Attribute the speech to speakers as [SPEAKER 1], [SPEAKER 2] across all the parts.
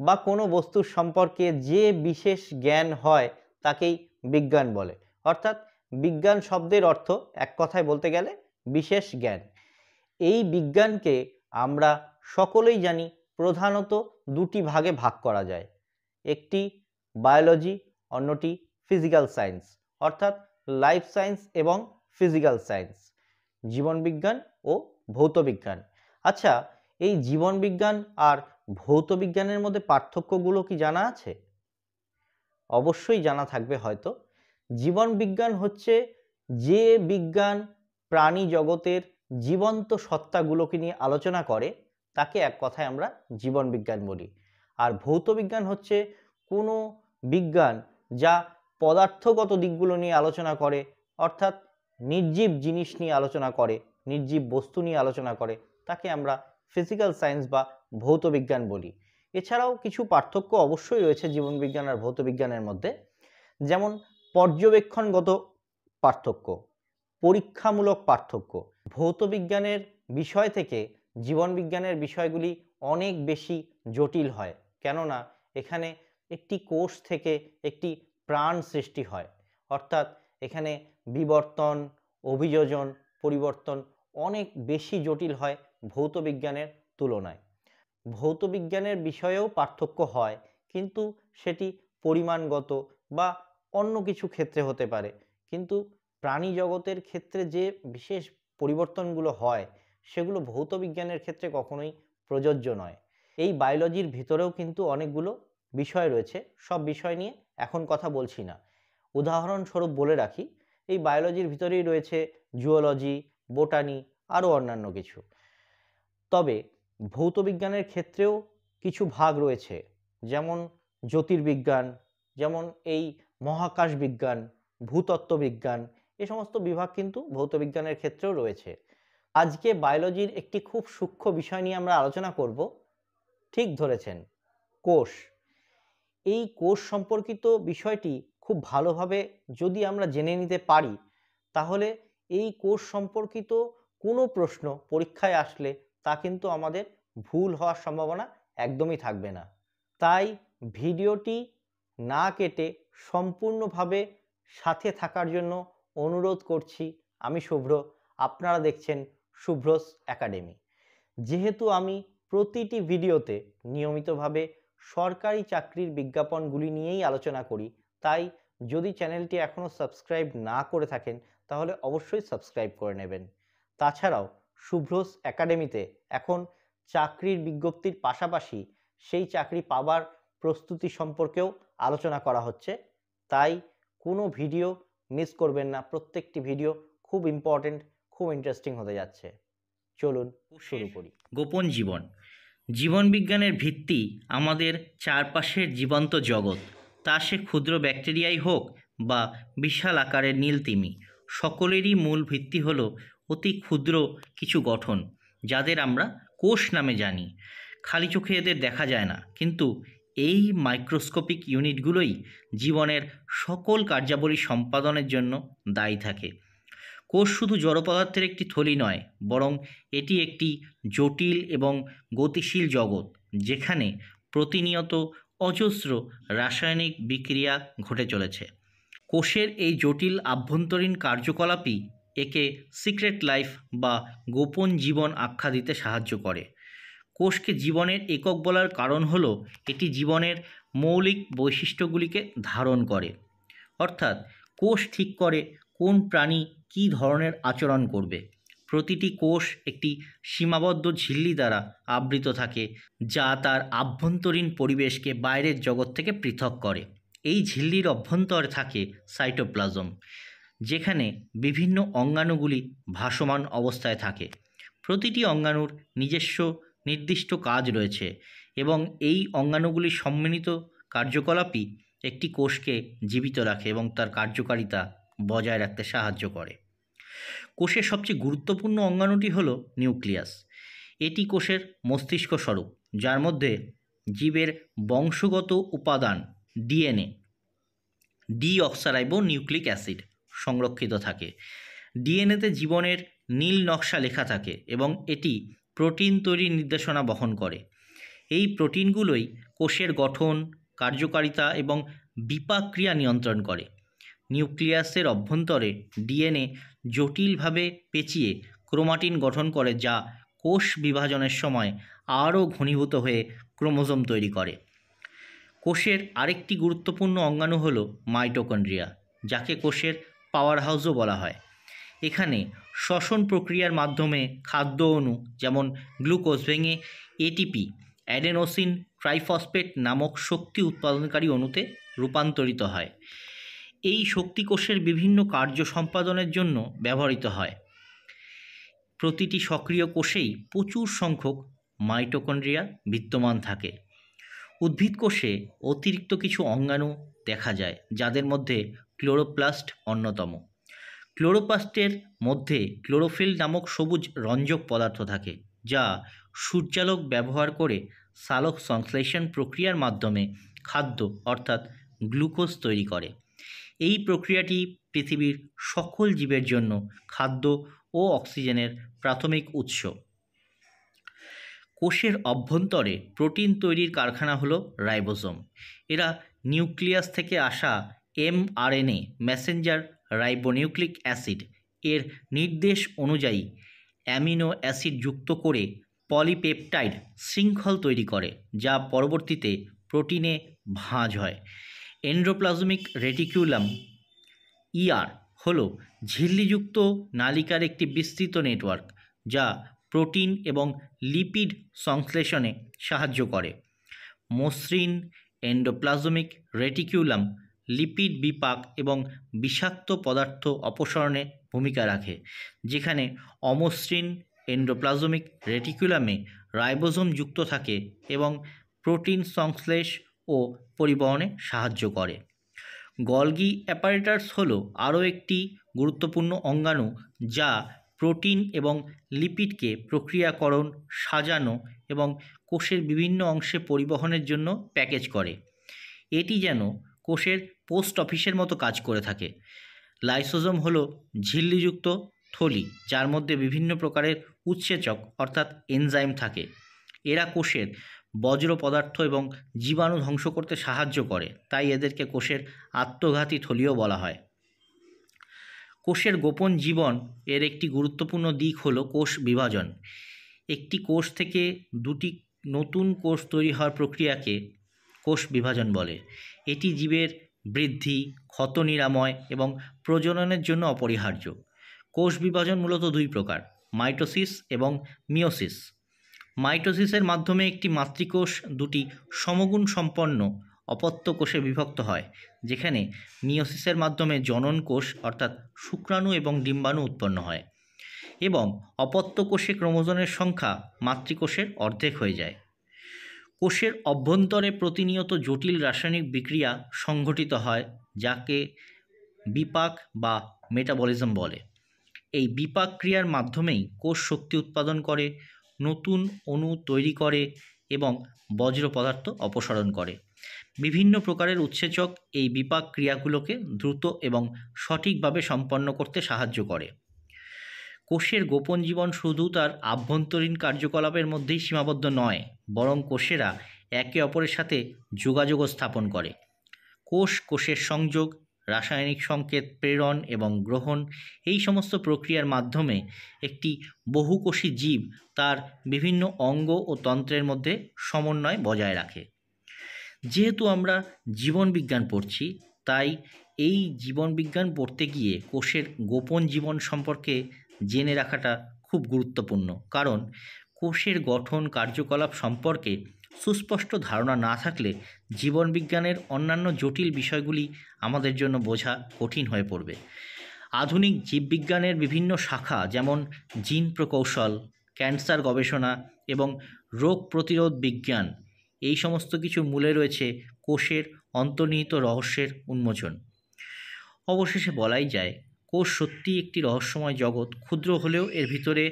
[SPEAKER 1] বা কোনো বস্তুর সম্পর্কে যে বিশেষ জ্ঞান হয় তাকেই বিজ্ঞান বলে। অর্থাৎ বিজ্ঞান শব্দের অর্থ এক কথায় বলতে গেলে বিশেষ জ্ঞান। এই বিজ্ঞানকে আমরা সকলেই জানি প্রধানত দুটি ভাগে ভাগ করা যায়, একটি বায়োলজি, অন্যটি ফিজিক্যাল সায়েন্স, অর্থাৎ লাইফ সায়েন্স এবং ফিজিক্যাল সায়েন্স, জীবনবিজ্ঞান ও ভৌতবিজ্ঞান। আচ্ছা, এই জীবনবিজ্ঞান আর ভৌতবিজ্ঞানের মধ্যে পার্থক্যগুলো কি জানা আছে? অবশ্যই জানা থাকবে হয়তো। জীবনবিজ্ঞান হচ্ছে যে বিজ্ঞান প্রাণী জগতের জীবন্ত সত্তাগুলোকে নিয়ে আলোচনা করে তাকে এক কথায় আমরা জীবনবিজ্ঞান বলি। আর ভৌতবিজ্ঞান হচ্ছে কোনো বিজ্ঞান যা পদার্থগত দিকগুলো নিয়ে আলোচনা করে, অর্থাৎ নির্জীব জিনিস নিয়ে আলোচনা করে, নির্জীব বস্তু নিয়ে আলোচনা করে, তাকে আমরা ফিজিক্যাল সায়েন্স বা ভৌতবিজ্ঞান বলি। এছাড়াও কিছু পার্থক্য অবশ্যই রয়েছে জীবনবিজ্ঞান আর ভৌতবিজ্ঞানের মধ্যে, যেমন পর্যবেক্ষণগত পার্থক্য, পরীক্ষামূলক পার্থক্য। ভৌতবিজ্ঞানের বিষয় থেকে জীবনবিজ্ঞানের বিষয়গুলি অনেক বেশি জটিল হয়, কেননা এখানে একটি কোষ থেকে একটি প্রাণ সৃষ্টি হয়, অর্থাৎ এখানে বিবর্তন, অভিযোজন, পরিবর্তন অনেক বেশি জটিল হয় ভৌতবিজ্ঞানের তুলনায়। ভৌতবিজ্ঞানের বিষয়েও পার্থক্য হয়, কিন্তু সেটি পরিমাণগত বা অন্য কিছু ক্ষেত্রে হতে পারে, কিন্তু প্রাণী জগতের ক্ষেত্রে যে বিশেষ পরিবর্তনগুলো হয় সেগুলো ভৌতবিজ্ঞানের ক্ষেত্রে কখনোই প্রযোজ্য নয়। এই বায়োলজির ভিতরেও কিন্তু অনেকগুলো বিষয় রয়েছে, সব বিষয় নিয়ে এখন কথা বলছি না। উদাহরণস্বরূপ বলে রাখি, এই বায়োলজির ভিতরেই রয়েছে জুওলজি, বোটানি, আরও অন্যান্য কিছু। তবে ভৌতবিজ্ঞানের ক্ষেত্রেও কিছু ভাগ রয়েছে, যেমন জ্যোতির্বিজ্ঞান, যেমন এই মহাকাশ বিজ্ঞান, ভূতত্ত্ববিজ্ঞান, এ সমস্ত বিভাগ কিন্তু ভৌতবিজ্ঞানের ক্ষেত্রেও রয়েছে। আজকে বায়োলজির একটি খুব সূক্ষ্ম বিষয় নিয়ে আমরা আলোচনা করব। ঠিক ধরেছেন, কোষ। এই কোষ সম্পর্কিত বিষয়টি খুব ভালোভাবে যদি আমরা জেনে নিতে পারি, তাহলে এই কোষ সম্পর্কিত কোনো প্রশ্ন পরীক্ষায় আসলে তা কিন্তু আমাদের ভুল হওয়ার সম্ভাবনা একদমই থাকবে না। তাই ভিডিওটি না কেটে সম্পূর্ণভাবে সাথে থাকার জন্য অনুরোধ করছি। আমি শুভ্র, আপনারা দেখছেন শুভ্রস একাডেমি। যেহেতু আমি প্রতিটি ভিডিওতে নিয়মিতভাবে সরকারি চাকরির বিজ্ঞাপনগুলি নিয়েই আলোচনা করি, তাই যদি চ্যানেলটি এখনও সাবস্ক্রাইব না করে থাকেন তাহলে অবশ্যই সাবস্ক্রাইব করে নেবেন। তাছাড়াও শুভ্রস একাডেমিতে এখন চাকরির বিজ্ঞপ্তির পাশাপাশি সেই চাকরি পাবার প্রস্তুতি সম্পর্কেও আলোচনা করা হচ্ছে, তাই কোনো ভিডিও মিস করবেন না। প্রত্যেকটি ভিডিও খুব ইম্পর্টেন্ট, খুব ইন্টারেস্টিং হতে যাচ্ছে। চলুন শুরু করি।
[SPEAKER 2] গোপন জীবন। জীবনবিজ্ঞানের ভিত্তি আমাদের চারপাশের জীবন্ত জগৎ, তা সে ক্ষুদ্র ব্যাকটেরিয়াই হোক বা বিশাল আকারের নীলতিমি, সকলেরই মূল ভিত্তি হল অতি ক্ষুদ্র কিছু গঠন, যাদের আমরা কোষ নামে জানি। খালি চোখে এদের দেখা যায় না, কিন্তু এই মাইক্রোস্কোপিক ইউনিটগুলোই জীবনের সকল কার্যাবলী সম্পাদনের জন্য দায়ী থাকে। কোষ শুধু জড় পদার্থের একটি থলি নয়, বরং এটি একটি জটিল এবং গতিশীল জগৎ, যেখানে প্রতিনিয়ত অজস্র রাসায়নিক বিক্রিয়া ঘটে চলেছে। কোষের এই জটিল আভ্যন্তরীণ কার্যকলাপই একে সিক্রেট লাইফ বা গোপন জীবন আখ্যা দিতে সাহায্য করে। কোষকে জীবনের একক বলার কারণ হলো এটি জীবনের মৌলিক বৈশিষ্ট্যগুলিকে ধারণ করে। অর্থাৎ কোষ ঠিক করে কোন প্রাণী কী ধরনের আচরণ করবে। প্রতিটি কোষ একটি সীমাবদ্ধ ঝিল্লি দ্বারা আবৃত থাকে, যা তার আভ্যন্তরীণ পরিবেশকে বাইরের জগৎ থেকে পৃথক করে। এই ঝিল্লির অভ্যন্তরে থাকে সাইটোপ্লাজম, যেখানে বিভিন্ন অঙ্গাণুগুলি ভাসমান অবস্থায় থাকে। প্রতিটি অঙ্গাণুর নিজস্ব নির্দিষ্ট কাজ রয়েছে, এবং এই অঙ্গাণুগুলির সম্মিলিত কার্যকলাপই একটি কোষকে জীবিত রাখে এবং তার কার্যকারিতা বজায় রাখতে সাহায্য করে। কোষের সবচেয়ে গুরুত্বপূর্ণ অঙ্গাণুটি হল নিউক্লিয়াস। এটি কোষের মস্তিষ্ক স্বরূপ, যার মধ্যে জীবের বংশগত উপাদান ডিএনএ, ডিঅক্সারাইবো নিউক্লিক অ্যাসিড সংরক্ষিত থাকে। ডিএনএতে জীবনের নীল নকশা লেখা থাকে এবং এটি প্রোটিন তৈরির নির্দেশনা বহন করে। এই প্রোটিনগুলোই কোষের গঠন, কার্যকারিতা এবং বিপাক ক্রিয়া নিয়ন্ত্রণ করে। নিউক্লিয়াসের অভ্যন্তরে ডিএনএ জটিলভাবে পেঁচিয়ে ক্রোমাটিন গঠন করে, যা কোষ বিভাজনের সময় আরও ঘনীভূত হয়ে ক্রোমোজোম তৈরি করে। কোষের আরেকটি গুরুত্বপূর্ণ অঙ্গাণু হল মাইটোকন্ড্রিয়া, যাকে কোষের পাওয়ার হাউসও বলা হয়। এখানে শ্বসন প্রক্রিয়ার মাধ্যমে খাদ্য অণু যেমন গ্লুকোজ ভেঙে এটিপি, অ্যাডেনোসিন ট্রাইফসফেট নামক শক্তি উৎপাদনকারী অণুতে রূপান্তরিত হয়। এই শক্তি কোষের বিভিন্ন কার্য সম্পাদনের জন্য ব্যবহৃত হয়। প্রতিটি সক্রিয় কোষেই প্রচুর সংখ্যক মাইটোকন্ড্রিয়া বিদ্যমান থাকে। উদ্ভিদ কোষে অতিরিক্ত কিছু অঙ্গাণু দেখা যায়, যাদের মধ্যে ক্লোরোপ্লাস্ট অন্যতম। ক্লোরোপ্লাস্টের মধ্যে ক্লোরোফিল নামক সবুজ রঞ্জক পদার্থ থাকে, যা সূর্যালোক ব্যবহার করে সালোক সংশ্লেষণ প্রক্রিয়ার মাধ্যমে খাদ্য অর্থাৎ গ্লুকোজ তৈরি করে। এই প্রক্রিয়াটি পৃথিবীর সকল জীবের জন্য খাদ্য ও অক্সিজেনের প্রাথমিক উৎস। কোষের অভ্যন্তরে প্রোটিন তৈরির কারখানা হলো রাইবোসোম। এরা নিউক্লিয়াস থেকে আসা mRNA মেসেঞ্জার রাইবোনিউক্লিক অ্যাসিড এর নির্দেশ অনুযায়ী অ্যামিনো অ্যাসিড যুক্ত করে পলিপেপটাইড শৃঙ্খল তৈরি করে, যা পরবর্তীতে প্রোটিনে ভাঁজ হয়। এন্ডোপ্লাজমিক রেটিকুলাম হলো ঝিল্লিযুক্ত নালিকার একটি বিস্তৃত নেটওয়ার্ক, যা প্রোটিন এবং লিপিড সংশ্লেষণে সাহায্য করে। মসৃণ এন্ডোপ্লাজমিক রেটিকুলাম লিপিড বিপাক এবং বিষাক্ত পদার্থ অপসারণে ভূমিকা রাখে, যেখানে অমসৃণ এন্ডোপ্লাজমিক রেটিকুলামে রাইবোসোম যুক্ত থাকে এবং প্রোটিন সংশ্লেষ ও পরিবহনে সাহায্য করে। গলগি অ্যাপারেটাস হলো আরও একটি গুরুত্বপূর্ণ অঙ্গাণু, যা প্রোটিন এবং লিপিডকে প্রক্রিয়াকরণ, সাজানো এবং কোষের বিভিন্ন অংশে পরিবহনের জন্য প্যাকেজ করে। এটি যেন কোষের পোস্ট অফিসের মতো কাজ করে থাকে। লাইসোজোম হলো ঝিল্লিযুক্ত থলি, যার মধ্যে বিভিন্ন প্রকারের উৎসেচক অর্থাৎ এনজাইম থাকে। এরা কোষের বজ্র পদার্থ এবং জীবাণু ধ্বংস করতে সাহায্য করে, তাই এদেরকে কোষের আত্মঘাতী থলিও বলা হয়। কোষের গোপন জীবন এর একটি গুরুত্বপূর্ণ দিক হলো কোষ বিভাজন। একটি কোষ থেকে দুটি নতুন কোষ তৈরি হওয়ার প্রক্রিয়াকে কোষ বিভাজন বলে। এটি জীবের বৃদ্ধি, ক্ষত নিরাময় এবং প্রজননের জন্য অপরিহার্য। কোষ বিভাজন মূলত দুই প্রকার, মাইটোসিস এবং মিওসিস। মাইটোসিসের মাধ্যমে একটি মাতৃকোষ দুটি সমগুণ সম্পন্ন অপত্য কোষে বিভক্ত হয়, যেখানে মিওসিসের মাধ্যমে জনন কোষ অর্থাৎ শুক্রাণু এবং ডিম্বাণু উৎপন্ন হয় এবং অপত্য কোষে ক্রোমোজোমের সংখ্যা মাতৃকোষের অর্ধেক হয়ে যায়। কোষের অভ্যন্তরে প্রতিনিয়ত জটিল রাসায়নিক বিক্রিয়া সংঘটিত হয়, যাকে বিপাক বা মেটাবলিজম বলে। এই বিপাক ক্রিয়ার মাধ্যমেই কোষ শক্তি উৎপাদন করে, নতুন অণু তৈরি করে এবং বজ্র পদার্থ অপসারণ করে। বিভিন্ন প্রকারের উৎসেচক এই বিপাক ক্রিয়াগুলোকে দ্রুত এবং সঠিকভাবে সম্পন্ন করতে সাহায্য করে। কোষের গোপন জীবন শুধু তার আভ্যন্তরীণ কার্যকলাপের মধ্যেই সীমাবদ্ধ নয়, বরং কোষেরা একে অপরের সাথে যোগাযোগও স্থাপন করে। কোষের সংযোগ, রাসায়নিক সংকেত প্রেরণ এবং গ্রহণ, এই সমস্ত প্রক্রিয়ার মাধ্যমে একটি বহুকোষী জীব তার বিভিন্ন অঙ্গ ও তন্ত্রের মধ্যে সমন্বয় বজায় রাখে। যেহেতু আমরা জীবনবিজ্ঞান পড়ছি, তাই এই জীবনবিজ্ঞান পড়তে গিয়ে কোষের গোপন জীবন সম্পর্কে জেনে রাখাটা খুব গুরুত্বপূর্ণ, কারণ কোষের গঠন, কার্যকলাপ সম্পর্কে সুস্পষ্ট ধারণা না থাকলে জীবনবিজ্ঞানের অন্যান্য জটিল বিষয়গুলি আমাদের জন্য বোঝা কঠিন হয়ে পড়বে। আধুনিক জীববিজ্ঞানের বিভিন্ন শাখা যেমন জিন প্রকৌশল, ক্যান্সার গবেষণা এবং রোগ প্রতিরোধ বিজ্ঞান, এই সমস্ত কিছুর মূলে রয়েছে কোষের অন্তর্নিহিত রহস্যের উন্মোচন। অবশেষে বলাই যায়, কোষ সত্যিই একটি রহস্যময় জগৎ। ক্ষুদ্র হলেও এর ভিতরে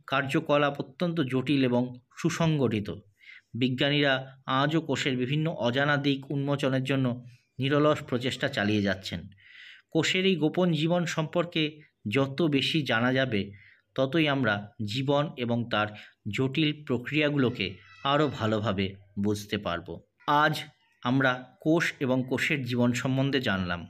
[SPEAKER 2] কার্যকলাপ অত্যন্ত জটিল এবং সুসংগঠিত। বিজ্ঞানীরা আজও কোষের বিভিন্ন অজানা দিক উন্মোচনের জন্য নিরলস প্রচেষ্টা চালিয়ে যাচ্ছেন। কোষের এই গোপন জীবন সম্পর্কে যত বেশি জানা যাবে, ততই আমরা জীবন এবং তার জটিল প্রক্রিয়াগুলোকে আরও ভালোভাবে বুঝতে পারবো। আজ আমরা কোষ এবং কোষের জীবন সম্বন্ধে জানলাম।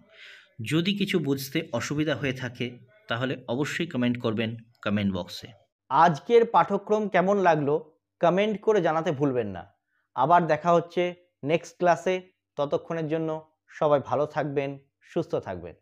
[SPEAKER 2] যদি কিছু বুঝতে অসুবিধা হয়ে থাকে তাহলে অবশ্যই কমেন্ট করবেন কমেন্ট বক্সে।
[SPEAKER 1] আজকের পাঠ্যক্রম কেমন লাগলো কমেন্ট করে জানাতে ভুলবেন না। আবার দেখা হচ্ছে নেক্সট ক্লাসে। ততক্ষণের জন্য সবাই ভালো থাকবেন, সুস্থ থাকবেন।